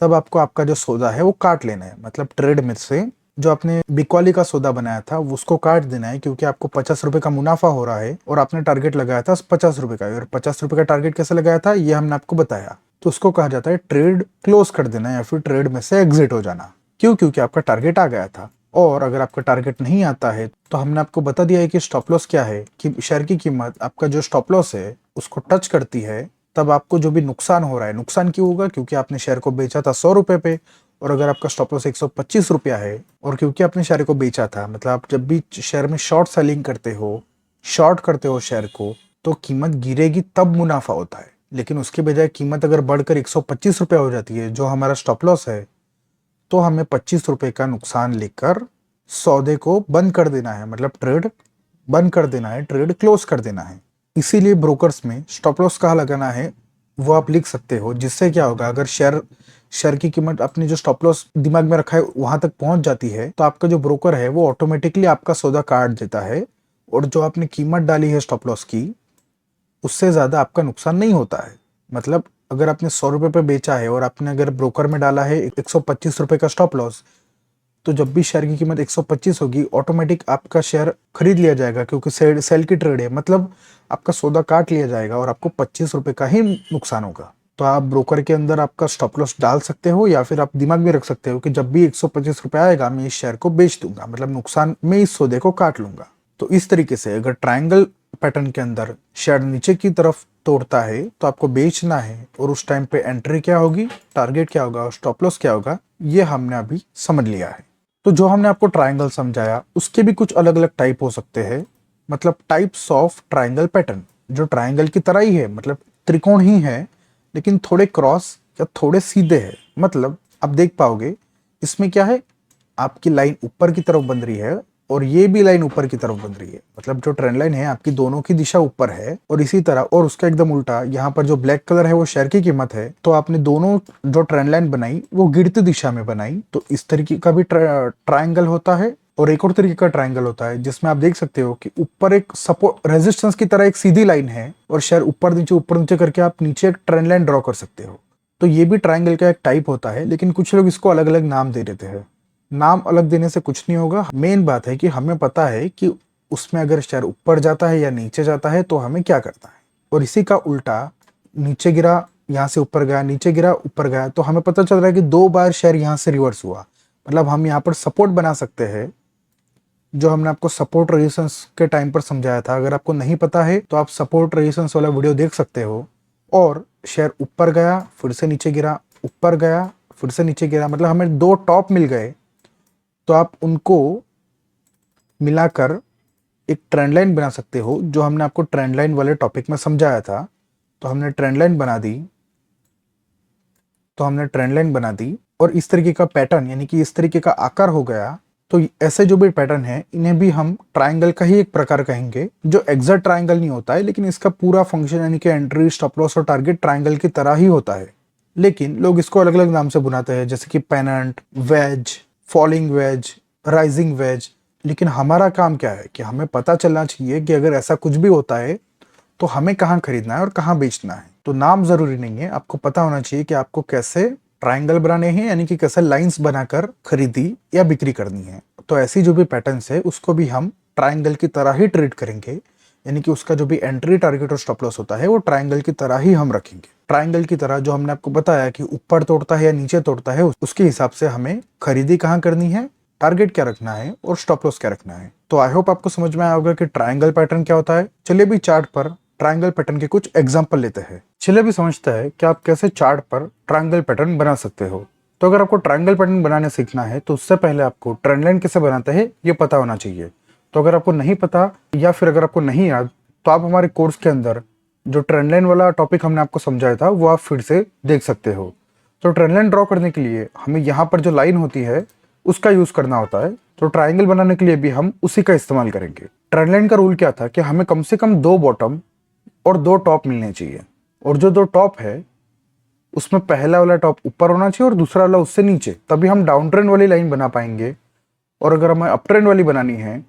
तब आपको आपका जो सौदा है वो काट लेना है। मतलब ट्रेड में से जो आपने बिकवाली का सौदा बनाया था उसको काट देना है, क्योंकि आपको 50 रुपए का मुनाफा हो रहा है और आपने टारगेट लगाया था 50 रुपए का। और 50 रुपए का टारगेट कैसे लगाया था ये हमने आपको बताया। तो उसको कहा जाता है ट्रेड क्लोज कर देना या फिर ट्रेड में से एग्जिट हो जाना। क्यों? क्योंकि आपका टारगेट आ गया था। और अगर आपका टारगेट नहीं आता है तो हमने आपको बता दिया है कि स्टॉप लॉस क्या है, कि शेयर की कीमत आपका जो स्टॉप लॉस है उसको टच करती है तब आपको जो भी नुकसान हो रहा है, नुकसान क्यों होगा? क्योंकि आपने शेयर को बेचा था 100 रुपए पे और अगर आपका स्टॉप लॉस 125 रुपया है और क्योंकि आपने शेयर को बेचा था, मतलब आप जब भी शेयर में शॉर्ट सेलिंग करते हो, शॉर्ट करते हो शेयर को, तो कीमत गिरेगी तब मुनाफा होता है। लेकिन उसके बजाय कीमत अगर बढ़कर 125 रुपया हो जाती है जो हमारा स्टॉप लॉस है, तो हमें 25 रुपए का नुकसान लेकर सौदे को बंद कर देना है। मतलब ट्रेड बंद कर देना है, ट्रेड क्लोज कर देना है। इसीलिए ब्रोकर्स में स्टॉप लॉस कहाँ लगाना है वो आप लिख सकते हो। जिससे क्या होगा, अगर शेयर शेयर की कीमत अपनी जो स्टॉप लॉस दिमाग में रखा है वहां तक पहुंच जाती है तो आपका जो ब्रोकर है वो ऑटोमेटिकली आपका सौदा काट देता है और जो आपने कीमत डाली है स्टॉप लॉस की उससे ज्यादा आपका नुकसान नहीं होता है। मतलब अगर आपने 100 रुपए पे बेचा है और आपने अगर ब्रोकर में डाला है 125 रुपए का स्टॉप लॉस, तो जब भी शेयर की कीमत 125 होगी ऑटोमेटिक आपका शेयर खरीद लिया जाएगा, क्योंकि सेल की ट्रेड है। मतलब आपका सौदा काट लिया जाएगा और आपको 25 रुपए का ही नुकसान होगा। तो आप ब्रोकर के अंदर आपका स्टॉप लॉस डाल सकते हो या फिर आप दिमाग में रख सकते हो कि जब भी 125 रुपए आएगा मैं इस शेयर को बेच दूंगा, मतलब नुकसान में इस सौदे को काट लूंगा। तो इस तरीके से अगर ट्रायंगल पैटर्न के अंदर शेयर नीचे की तरफ तोड़ता है तो आपको बेचना है और उस टाइम पे एंट्री क्या होगी, टारगेट क्या होगा और स्टॉप लॉस क्या होगा, ये हमने अभी समझ लिया है। तो जो हमने आपको ट्रायंगल समझाया उसके भी कुछ अलग अलग टाइप हो सकते हैं। मतलब टाइप्स ऑफ ट्रायंगल पैटर्न, जो ट्रायंगल की तरह ही है, मतलब त्रिकोण ही है लेकिन थोड़े क्रॉस या थोड़े सीधे हैं। मतलब आप देख पाओगे इसमें क्या है, आपकी लाइन ऊपर की तरफ बन रही है और ये भी लाइन ऊपर की तरफ बन रही है। मतलब जो ट्रेंड लाइन है आपकी दोनों की दिशा ऊपर है और इसी तरह, और उसका एकदम उल्टा यहाँ पर जो ब्लैक कलर है वो शेयर की कीमत है। तो आपने दोनों जो ट्रेंड लाइन बनाई वो गिरती दिशा में बनाई। तो इस तरीके का भी ट्रायंगल होता है। और एक और तरीके का ट्रायंगल होता है जिसमें आप देख सकते हो कि ऊपर एक सपोर्ट रेजिस्टेंस की तरह एक सीधी लाइन है और शेयर ऊपर नीचे करके आप नीचे एक ट्रेंड लाइन ड्रॉ कर सकते हो। तो ये भी ट्रायंगल का एक टाइप होता है, लेकिन कुछ लोग इसको अलग अलग नाम दे देते हैं। नाम अलग देने से कुछ नहीं होगा, मेन बात है कि हमें पता है कि उसमें अगर शेयर ऊपर जाता है या नीचे जाता है तो हमें क्या करना है। और इसी का उल्टा, नीचे गिरा यहाँ से ऊपर गया, नीचे गिरा ऊपर गया, तो हमें पता चल रहा है कि 2 बार शेयर यहाँ से रिवर्स हुआ। मतलब हम यहाँ पर सपोर्ट बना सकते हैं, जो हमने आपको सपोर्ट रेजिस्टेंस के टाइम पर समझाया था। अगर आपको नहीं पता है तो आप सपोर्ट रेजिस्टेंस वाला वीडियो देख सकते हो। और शेयर ऊपर गया फिर से नीचे गिरा, ऊपर गया फिर से नीचे गिरा, मतलब हमें 2 टॉप मिल गए। तो आप उनको मिलाकर एक ट्रेंड लाइन बना सकते हो, जो हमने आपको ट्रेंड लाइन वाले टॉपिक में समझाया था। तो हमने ट्रेंड लाइन बना दी, और इस तरीके का पैटर्न यानी कि इस तरीके का आकार हो गया। तो ऐसे जो भी पैटर्न है इन्हें भी हम ट्रायंगल का ही एक प्रकार कहेंगे, जो एग्जैक्ट ट्रायंगल नहीं होता है लेकिन इसका पूरा फंक्शन यानी कि एंट्री, स्टॉप लॉस और टारगेट ट्रायंगल की तरह ही होता है। लेकिन लोग इसको अलग अलग नाम से बुलाते हैं, जैसे कि pennant, wedge, falling wedge, rising wedge. लेकिन हमारा काम क्या है कि हमें पता चलना चाहिए कि अगर ऐसा कुछ भी होता है तो हमें कहाँ खरीदना है और कहाँ बेचना है। तो नाम जरूरी नहीं है, आपको पता होना चाहिए कि आपको कैसे ट्रायंगल बनाने हैं, यानी कि कैसे लाइंस बनाकर खरीदी या बिक्री करनी है। तो ऐसी जो भी पैटर्न्स है उसको भी हम ट्रायंगल की तरह ही ट्रीट करेंगे, यानी कि उसका जो भी एंट्री, टारगेट और स्टॉप लॉस होता है वो ट्रायंगल की तरह ही हम रखेंगे। ट्रायंगल की तरह जो हमने आपको बताया कि ऊपर तोड़ता है या नीचे तोड़ता है, उसके हिसाब से हमें खरीदी कहाँ करनी है, टारगेट क्या रखना है और स्टॉप लॉस क्या रखना है। तो आई होप आपको समझ में आया होगा कि ट्रायंगल पैटर्न क्या होता है। चलिए भी चार्ट पर ट्रायंगल पैटर्न के कुछ एग्जांपल लेते हैं। चलिए भी समझते हैं कि आप कैसे चार्ट पर ट्रायंगल पैटर्न बना सकते हो। तो अगर आपको ट्रायंगल पैटर्न बनाने सीखना है तो उससे पहले आपको ट्रेंड लाइन कैसे बनाते हैं ये पता होना चाहिए। तो अगर आपको नहीं पता या फिर अगर आपको नहीं याद तो आप हमारे कोर्स के अंदर जो ट्रेंड लाइन वाला टॉपिक हमने आपको समझाया था वो आप फिर से देख सकते हो। तो ट्रेंड लाइन ड्रॉ करने के लिए हमें यहाँ पर जो लाइन होती है उसका यूज करना होता है। तो ट्रायंगल बनाने के लिए भी हम उसी का इस्तेमाल करेंगे। ट्रेंड लाइन का रूल क्या था कि हमें कम से कम 2 बॉटम और 2 टॉप मिलने चाहिए, और जो 2 टॉप है उसमें पहला वाला टॉप ऊपर होना चाहिए और दूसरा वाला उससे नीचे, तभी हम डाउन ट्रेंड वाली लाइन बना पाएंगे। और अगर हमें अप ट्रेंड वाली बनानी है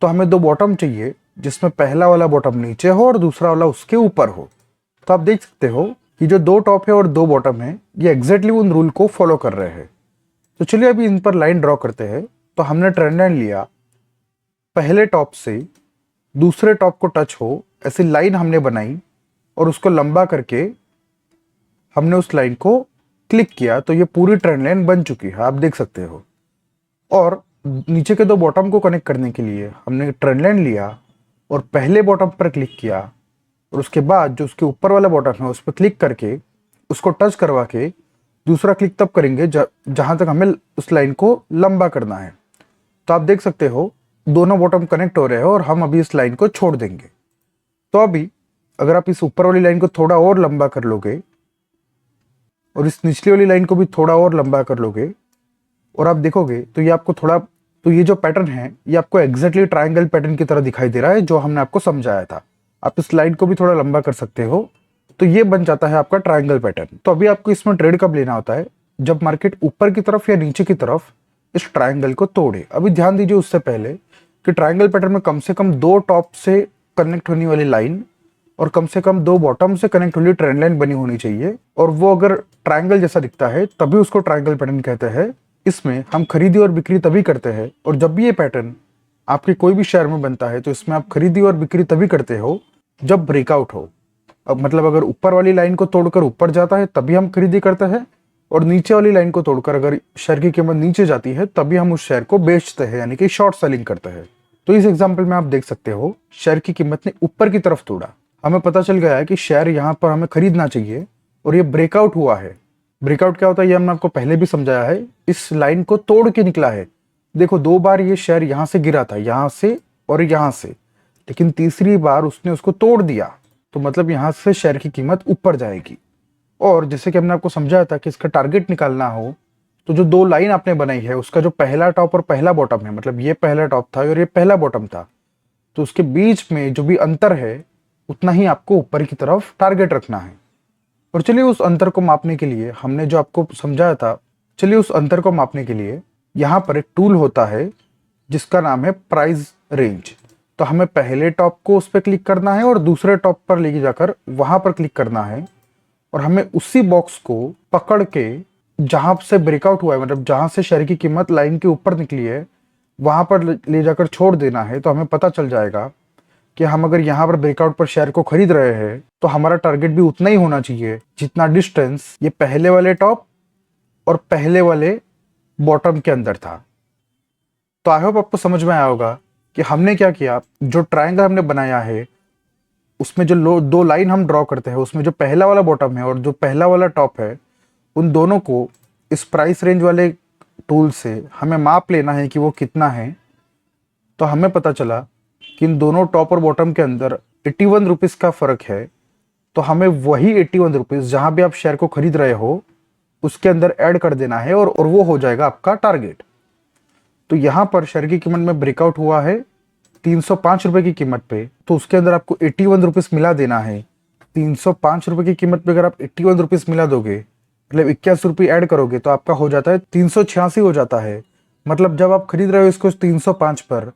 तो हमें दो बॉटम चाहिए, जिसमें पहला वाला बॉटम नीचे हो और दूसरा वाला उसके ऊपर हो। तो आप देख सकते हो कि जो दो टॉप है और दो बॉटम है, ये एग्जैक्टली उन रूल को फॉलो कर रहे हैं। तो चलिए अभी इन पर लाइन ड्रॉ करते हैं। तो हमने ट्रेंड लाइन लिया, पहले टॉप से दूसरे टॉप को टच हो ऐसी लाइन हमने बनाई और उसको लंबा करके हमने उस लाइन को क्लिक किया, तो ये पूरी ट्रेंड लाइन बन चुकी है, आप देख सकते हो। और नीचे के दो बॉटम को कनेक्ट करने के लिए हमने ट्रेंड लाइन लिया और पहले बॉटम पर क्लिक किया और उसके बाद जो उसके ऊपर वाला बॉटम है उस पर क्लिक करके उसको टच करवा के दूसरा क्लिक तब करेंगे जहां तक हमें उस लाइन को लंबा करना है। तो आप देख सकते हो दोनों बॉटम कनेक्ट हो रहे हैं और हम अभी इस लाइन को छोड़ देंगे। तो अभी अगर आप इस ऊपर वाली लाइन को थोड़ा और लंबा कर लोगे और इस निचली वाली लाइन को भी थोड़ा और लंबा कर लोगे और आप देखोगे तो ये आपको थोड़ा, तो ये जो पैटर्न है ये आपको एग्जैक्टली ट्रायंगल पैटर्न की तरह दिखाई दे रहा है जो हमने आपको समझाया था। आप इस लाइन को भी थोड़ा लंबा कर सकते हो, तो ये बन जाता है आपका ट्रायंगल पैटर्न। तो अभी आपको इसमें ट्रेड कब लेना होता है, जब मार्केट ऊपर की तरफ या नीचे की तरफ इस ट्रायंगल को तोड़े। अभी ध्यान दीजिए उससे पहले कि ट्रायंगल पैटर्न में कम से कम दो टॉप से कनेक्ट होने वाली लाइन और कम से कम दो बॉटम से कनेक्ट वाली ट्रेंड लाइन बनी होनी चाहिए, और वो अगर ट्रायंगल जैसा दिखता है तभी उसको ट्रायंगल पैटर्न कहते हैं। इसमें हम खरीदी और बिक्री तभी करते हैं, और जब भी ये पैटर्न आपके कोई भी शेयर में बनता है तो इसमें आप खरीदी और बिक्री तभी करते हो जब ब्रेकआउट हो। अब मतलब अगर ऊपर वाली लाइन को तोड़कर ऊपर जाता है तभी हम खरीदी करते हैं, और नीचे वाली लाइन को तोड़कर अगर शेयर की कीमत नीचे जाती है तभी हम उस शेयर को बेचते हैं, यानी कि शॉर्ट सेलिंग करते हैं। तो इस एग्जाम्पल में आप देख सकते हो शेयर की कीमत ने ऊपर की तरफ तोड़ा, हमें पता चल गया है कि शेयर यहाँ पर हमें खरीदना चाहिए और ये ब्रेकआउट हुआ है। ब्रेकआउट क्या होता है ये हमने आपको पहले भी समझाया है, इस लाइन को तोड़ के निकला है। देखो दो बार ये शेयर यहाँ से गिरा था, यहाँ से और यहाँ से, लेकिन तीसरी बार उसने उसको तोड़ दिया, तो मतलब यहाँ से शेयर की कीमत ऊपर जाएगी। और जैसे कि हमने आपको समझाया था कि इसका टारगेट निकालना हो तो जो दो लाइन आपने बनाई है उसका जो पहला टॉप और पहला बॉटम है, मतलब ये पहला टॉप था और ये पहला बॉटम था, तो उसके बीच में जो भी अंतर है उतना ही आपको ऊपर की तरफ टारगेट रखना है। और चलिए उस अंतर को मापने के लिए हमने जो आपको समझाया था, चलिए उस अंतर को मापने के लिए यहाँ पर एक टूल होता है जिसका नाम है प्राइस रेंज। तो हमें पहले टॉप को उस पर क्लिक करना है और दूसरे टॉप पर लेके जाकर वहां पर क्लिक करना है, और हमें उसी बॉक्स को पकड़ के जहां से ब्रेकआउट हुआ है, मतलब जहां से शेयर की कीमत लाइन के ऊपर निकली है वहां पर ले जाकर छोड़ देना है। तो हमें पता चल जाएगा कि हम अगर यहाँ पर ब्रेकआउट पर शेयर को खरीद रहे हैं तो हमारा टारगेट भी उतना ही होना चाहिए जितना डिस्टेंस ये पहले वाले टॉप और पहले वाले बॉटम के अंदर था। तो आई होप आपको समझ में आया होगा कि हमने क्या किया। जो ट्रायंगल हमने बनाया है उसमें जो दो लाइन हम ड्रॉ करते हैं, उसमें जो पहला वाला बॉटम है और जो पहला वाला टॉप है, उन दोनों को इस प्राइस रेंज वाले टूल से हमें माप लेना है कि वो कितना है। तो हमें पता चला कि इन दोनों टॉप और बॉटम के अंदर 81 रुपीज़ का फ़र्क है। तो हमें वही 81 रुपीज़ जहाँ भी आप शेयर को खरीद रहे हो उसके अंदर ऐड कर देना है, और वो हो जाएगा आपका टारगेट। तो यहाँ पर शेयर की कीमत में ब्रेकआउट हुआ है 305 रुपये की कीमत पे, तो उसके अंदर आपको 81 रुपीज़ मिला देना है। 305 रुपये की कीमत पे अगर आप 81 रुपीज़ मिला दोगे, मतलब 81 रुपये ऐड करोगे, तो आपका हो जाता है 386 हो जाता है। मतलब जब आप खरीद रहे हो इसको 305 पर,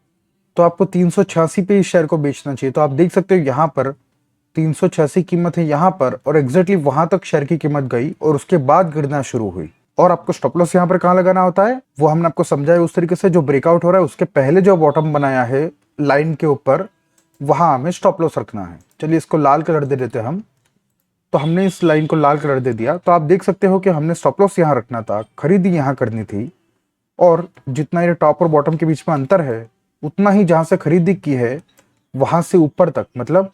तो आपको 386 पे इस शेयर को बेचना चाहिए। तो आप देख सकते हो यहाँ पर 386 कीमत है यहाँ पर, और एग्जैक्टली वहां तक शेयर की कीमत गई और उसके बाद गिरना शुरू हुई। और आपको स्टॉप लॉस यहाँ पर कहाँ लगाना होता है वो हमने आपको समझाया उस तरीके से। जो ब्रेकआउट हो रहा है उसके पहले जो बॉटम बनाया है लाइन के ऊपर, वहां हमें स्टॉप लॉस रखना है। चलिए इसको लाल कलर दे देते हैं हम। तो हमने इस लाइन को लाल कलर दे दिया। तो आप देख सकते हो कि हमने स्टॉप लॉस यहाँ रखना था, खरीदी यहाँ करनी थी, और जितना ये टॉप और बॉटम के बीच में अंतर है उतना ही जहां से खरीदी की है वहां से ऊपर तक, मतलब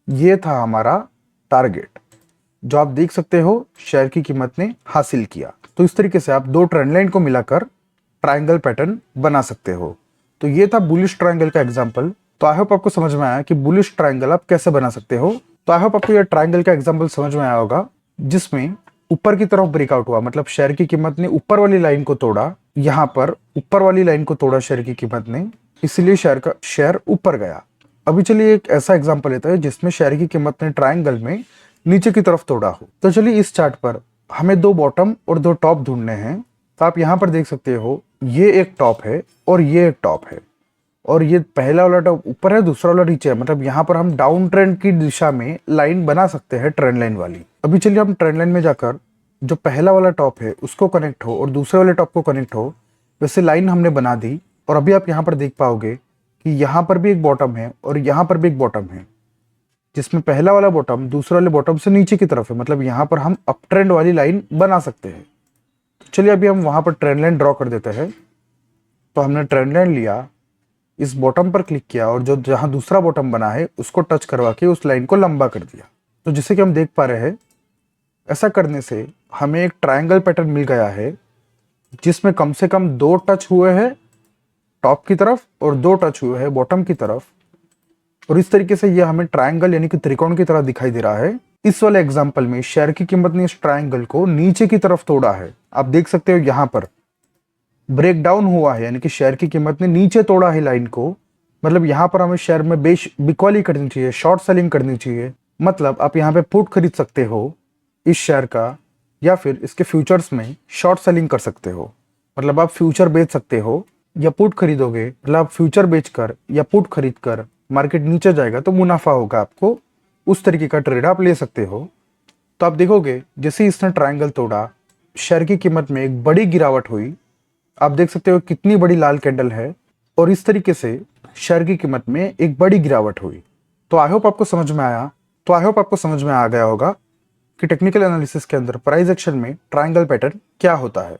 ये था हमारा टारगेट जो आप देख सकते हो शेयर की कीमत ने हासिल किया। तो इस तरीके से आप दो ट्रेंड लाइन को मिलाकर ट्रायंगल पैटर्न बना सकते हो। तो ये था बुलिश ट्रायंगल का एग्जांपल। तो आई होप आपको समझ में आया कि बुलिश ट्रायंगल आप कैसे बना सकते हो। तो आई होप आपको ये ट्रायंगल का एग्जांपल समझ में आया होगा जिसमें ऊपर की तरफ ब्रेकआउट हुआ, मतलब शेयर की कीमत ने ऊपर वाली लाइन को तोड़ा, यहाँ पर ऊपर वाली लाइन को तोड़ा शेयर की कीमत ने, इसलिए शेयर ऊपर गया। अभी चलिए एक ऐसा एग्जांपल लेते हैं जिसमें शेयर की कीमत ने ट्रायंगल में नीचे की तरफ तोड़ा हो। तो चलिए इस चार्ट पर हमें दो बॉटम और दो टॉप ढूंढने हैं। तो आप यहाँ पर देख सकते हो ये एक टॉप है और ये एक टॉप है, और ये पहला वाला टॉप ऊपर है, दूसरा वाला नीचे है। मतलब यहाँ पर हम डाउन ट्रेंड की दिशा में लाइन बना सकते हैं, ट्रेंड लाइन वाली। अभी चलिए हम ट्रेंड लाइन में जाकर जो पहला वाला टॉप है उसको कनेक्ट हो और दूसरे वाले टॉप को कनेक्ट हो, वैसे लाइन हमने बना दी। और अभी आप यहाँ पर देख पाओगे कि यहाँ पर भी एक बॉटम है और यहाँ पर भी एक बॉटम है, जिसमें पहला वाला बॉटम दूसरे वाले बॉटम से नीचे की तरफ है। मतलब यहाँ पर हम अप ट्रेंड वाली लाइन बना सकते हैं। तो चलिए अभी हम वहाँ पर ट्रेंड लाइन ड्रॉ कर देते हैं। तो हमने ट्रेंड लाइन लिया, इस बॉटम पर क्लिक किया और जो जहाँ दूसरा बॉटम बना है उसको टच करवा के उस लाइन को लंबा कर दिया। तो जैसे कि हम देख पा रहे हैं, ऐसा करने से हमें एक ट्रायंगल पैटर्न मिल गया है, जिसमें कम से कम 2 टच हुए हैं टॉप की तरफ और 2 टच हुए हैं बॉटम की तरफ। और इस तरीके से ये हमें ट्रायंगल यानी कि त्रिकोण की तरह दिखाई दे रहा है। इस वाले एग्जाम्पल में शेयर की कीमत ने इस ट्रायंगल को नीचे की तरफ तोड़ा है। आप देख सकते हो यहाँ पर ब्रेक डाउन हुआ है, यानी कि शेयर की कीमत ने नीचे तोड़ा है लाइन को। मतलब यहाँ पर हमें शेयर में बिकवाली करनी चाहिए, शॉर्ट सेलिंग करनी चाहिए। मतलब आप यहाँ पे पुट खरीद सकते हो इस शेयर का, या फिर इसके फ्यूचर्स में शॉर्ट सेलिंग कर सकते हो। मतलब आप फ्यूचर बेच सकते हो या पुट खरीदोगे। मतलब आप फ्यूचर बेचकर या पुट खरीद कर मार्केट नीचे जाएगा तो मुनाफा होगा आपको, उस तरीके का ट्रेड आप ले सकते हो। तो आप देखोगे जैसे ही इसने ट्रायंगल तोड़ा, शेयर की कीमत में एक बड़ी गिरावट हुई। आप देख सकते हो कितनी बड़ी लाल कैंडल है, और इस तरीके से शेयर की कीमत में एक बड़ी गिरावट हुई। तो आई होप आपको समझ में आया। तो आई होप आपको समझ में आ गया होगा कि टेक्निकल एनालिसिस के अंदर प्राइस एक्शन में ट्रायंगल पैटर्न क्या होता है।